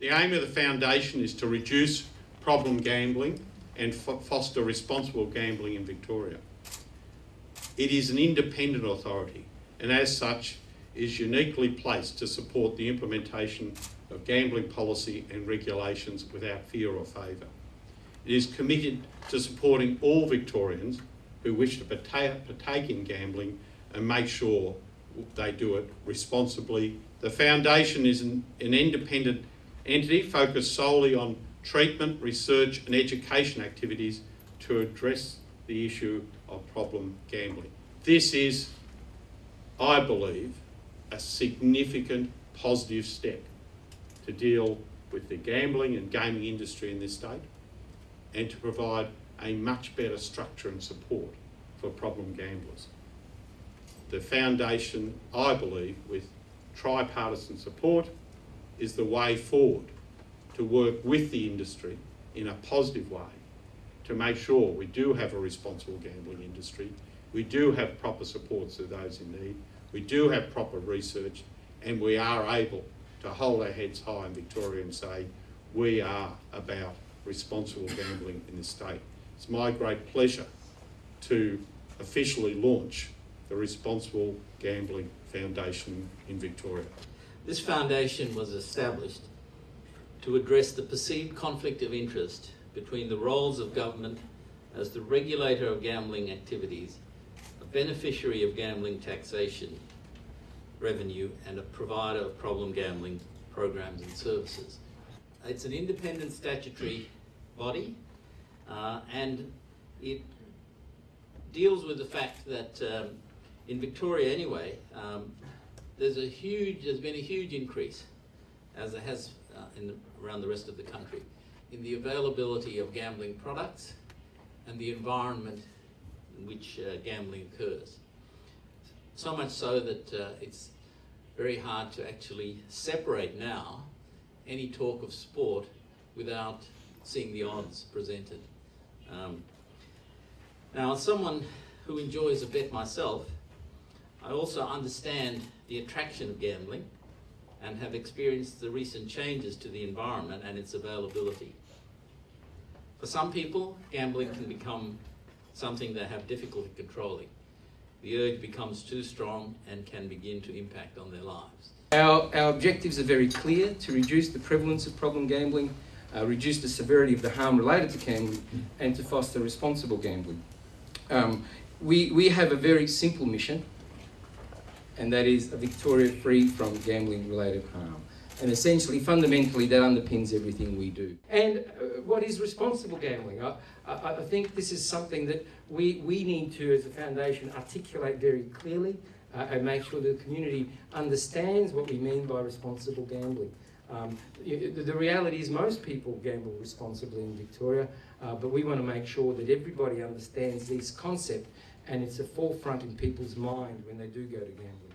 The aim of the foundation is to reduce problem gambling and foster responsible gambling in Victoria. It is an independent authority and as such is uniquely placed to support the implementation of gambling policy and regulations without fear or favour. It is committed to supporting all Victorians who wish to partake in gambling and make sure they do it responsibly. The foundation is an independent entity focused solely on treatment, research and education activities to address the issue of problem gambling. This is, I believe, a significant positive step to deal with the gambling and gaming industry in this state and to provide a much better structure and support for problem gamblers. The foundation, I believe, with tripartisan support, is the way forward to work with the industry in a positive way to make sure we do have a responsible gambling industry, we do have proper supports to those in need, we do have proper research, and we are able to hold our heads high in Victoria and say we are about responsible gambling in this state. It's my great pleasure to officially launch the Responsible Gambling Foundation in Victoria. This foundation was established to address the perceived conflict of interest between the roles of government as the regulator of gambling activities, a beneficiary of gambling taxation revenue, and a provider of problem gambling programs and services. It's an independent statutory body and it deals with the fact that in Victoria anyway, there's been a huge increase, as there has around the rest of the country, in the availability of gambling products and the environment in which gambling occurs. So much so that it's very hard to actually separate now any talk of sport without seeing the odds presented. Now, as someone who enjoys a bet myself, I also understand the attraction of gambling and have experienced the recent changes to the environment and its availability. For some people, gambling can become something they have difficulty controlling. The urge becomes too strong and can begin to impact on their lives. Our objectives are very clear: to reduce the prevalence of problem gambling, reduce the severity of the harm related to gambling, and to foster responsible gambling. We have a very simple mission, and that is a Victoria free from gambling-related harm. And essentially, fundamentally, that underpins everything we do. And what is responsible gambling? I think this is something that we need to, as a foundation, articulate very clearly and make sure that the community understands what we mean by responsible gambling. The reality is most people gamble responsibly in Victoria, but we want to make sure that everybody understands this concept and it's a forefront in people's mind when they do go to gambling.